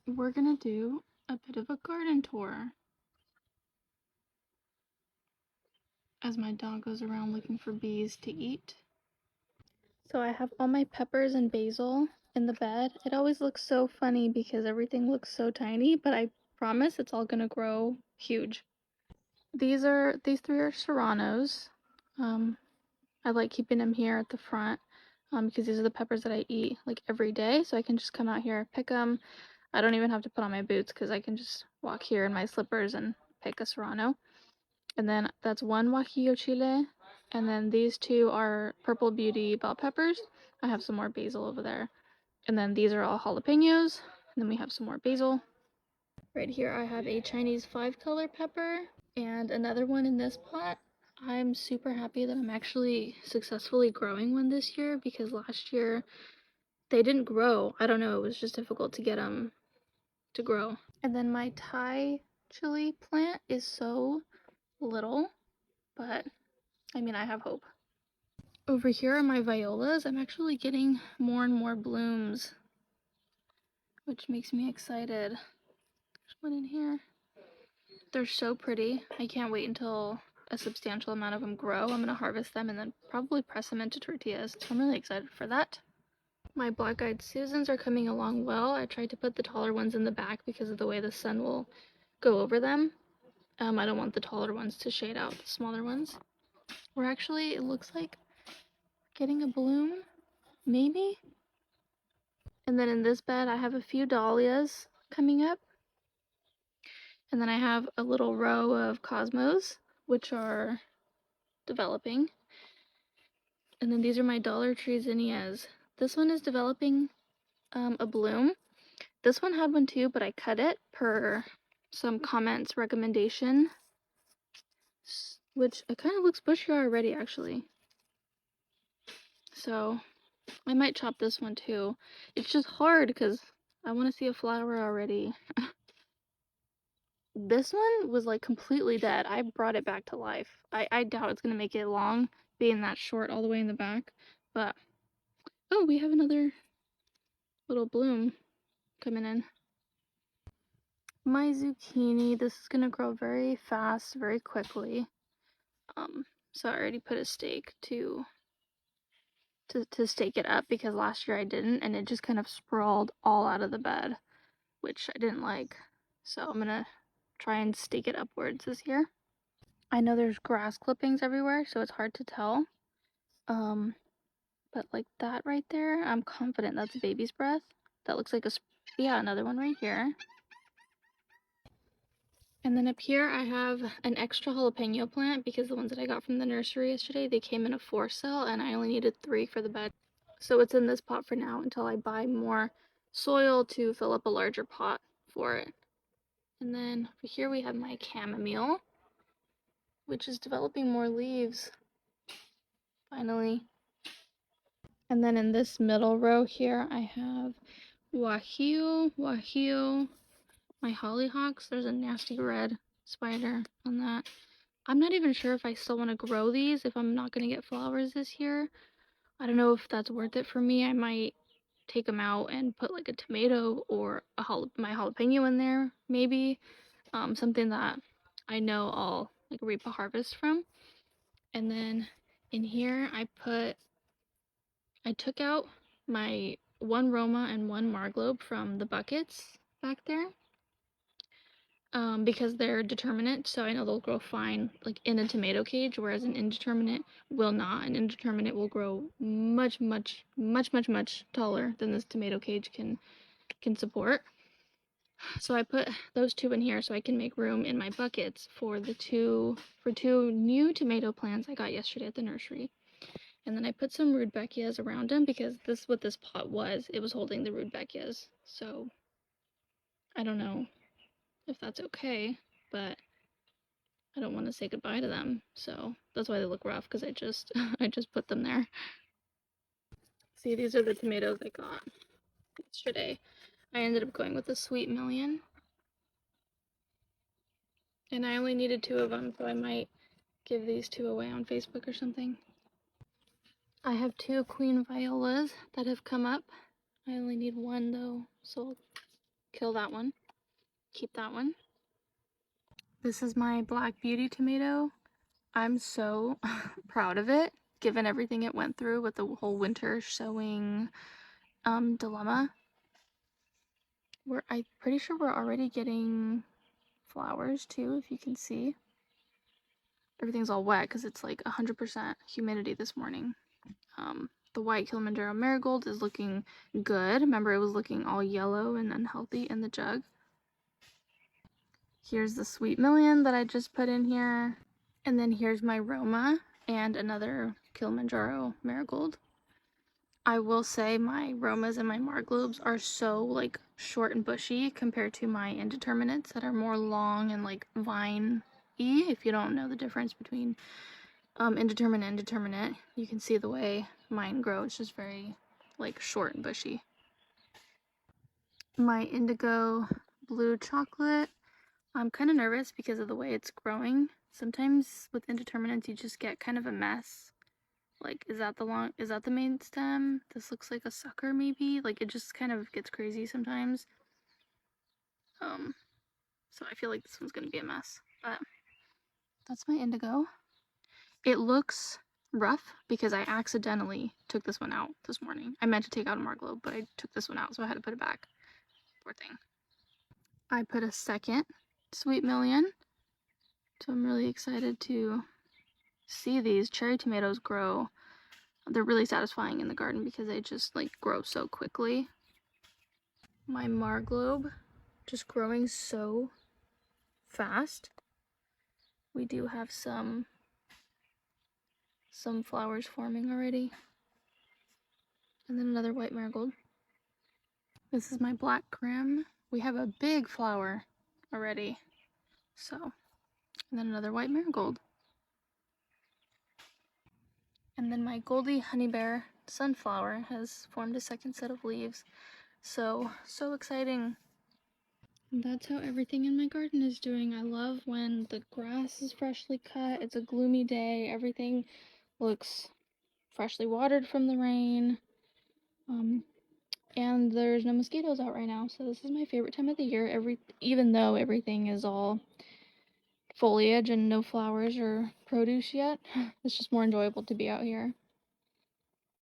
we're gonna do a bit of a garden tour as my dog goes around looking for bees to eat. So I have all my peppers and basil in the bed. It always looks so funny because everything looks so tiny, but I promise it's all gonna grow huge. These three are serranos. I like keeping them here at the front because these are the peppers that I eat like every day, so I can just come out here, pick them. I don't even have to put on my boots because I can just walk here in my slippers and pick a serrano. And then that's one guajillo chile, and then these two are purple beauty bell peppers. I have some more basil over there. And then these are all jalapenos, and then we have some more basil. Right here I have a Chinese 5-color pepper and another one in this pot. I'm super happy that I'm actually successfully growing one this year because last year they didn't grow. I don't know, it was just difficult to get them to grow. And then my Thai chili plant is so little, but I mean, I have hope. Over here are my violas. I'm actually getting more and more blooms, which makes me excited. There's one in here. They're so pretty. I can't wait until a substantial amount of them grow. I'm gonna harvest them and then probably press them into tortillas. So I'm really excited for that. My black-eyed Susans are coming along well. I tried to put the taller ones in the back because of the way the sun will go over them. I don't want the taller ones to shade out the smaller ones. We're actually, it looks like, getting a bloom, maybe? And then in this bed, I have a few dahlias coming up. And then I have a little row of cosmos, which are developing. And then these are my Dollar Tree zinnias. This one is developing a bloom. This one had one too, but I cut it per some comments recommendation, which it kind of looks bushier already actually. So I might chop this one too. It's just hard because I want to see a flower already. This one was like completely dead. I brought it back to life. I doubt it's gonna make it long, being that short all the way in the back. But oh, we have another little bloom coming in. My zucchini, this is gonna grow very fast, very quickly. So I already put a stake to stake it up because last year I didn't, and it just kind of sprawled all out of the bed, which I didn't like. So I'm gonna try and stake it upwards this year. I know there's grass clippings everywhere, so it's hard to tell. But like that right there, I'm confident that's a baby's breath. That looks like yeah, another one right here. And then up here I have an extra jalapeno plant because the ones that I got from the nursery yesterday, they came in a 4-cell and I only needed 3 for the bed. So it's in this pot for now until I buy more soil to fill up a larger pot for it. And then over here we have my chamomile, which is developing more leaves, finally. And then in this middle row here I have Wahio, my hollyhocks. There's a nasty red spider on that. I'm not even sure if I still want to grow these if I'm not going to get flowers this year. I don't know if that's worth it for me. I might take them out and put like a tomato or my jalapeno in there, maybe. Something that I know I'll like reap a harvest from. And then in here I took out my one Roma and one Marglobe from the buckets back there. Because they're determinate, so I know they'll grow fine like in a tomato cage, whereas an indeterminate will not. An indeterminate will grow much taller than this tomato cage can support. So I put those two in here so I can make room in my buckets for two new tomato plants I got yesterday at the nursery. And then I put some rudbeckias around them because this is what this pot was. It was holding the rudbeckias. So I don't know if that's okay, but I don't want to say goodbye to them, so that's why they look rough, because I just put them there. See, these are the tomatoes I got yesterday. I ended up going with the Sweet Million, and I only needed 2 of them, so I might give these 2 away on Facebook or something. I have 2 queen violas that have come up. I only need 1 though, so kill that one, keep that one. This is my Black Beauty tomato. I'm so proud of it, given everything it went through with the whole winter sowing dilemma. I'm pretty sure we're already getting flowers too, if you can see. Everything's all wet because it's like 100% humidity this morning. The white Kilimanjaro marigold is looking good. Remember, it was looking all yellow and unhealthy in the jug. Here's the Sweet Million that I just put in here. And then here's my Roma and another Kilimanjaro marigold. I will say my Romas and my Marglobes are so like short and bushy compared to my indeterminates that are more long and like vine-y. If you don't know the difference between indeterminate and determinate, you can see the way mine grow. It's just very like short and bushy. My indigo blue chocolate, I'm kind of nervous because of the way it's growing. Sometimes with indeterminates you just get kind of a mess. Like, is that the main stem? This looks like a sucker maybe. Like, it just kind of gets crazy sometimes. So I feel like this one's gonna be a mess, but that's my indigo. It looks rough because I accidentally took this one out this morning. I meant to take out a Marglobe, but I took this one out, so I had to put it back. Poor thing. I put a second Sweet Million, so I'm really excited to see these cherry tomatoes grow. They're really satisfying in the garden because they just like grow so quickly. My Marglobe just growing so fast. We do have some flowers forming already. And then another white marigold. This is my black grim. We have a big flower already. So, and then another white marigold. And then my Goldie Honey Bear sunflower has formed a second set of leaves. So exciting. And that's how everything in my garden is doing. I love when the grass is freshly cut. It's a gloomy day. Everything looks freshly watered from the rain. And there's no mosquitoes out right now. So this is my favorite time of the year. Even though everything is all foliage and no flowers or produce yet, it's just more enjoyable to be out here.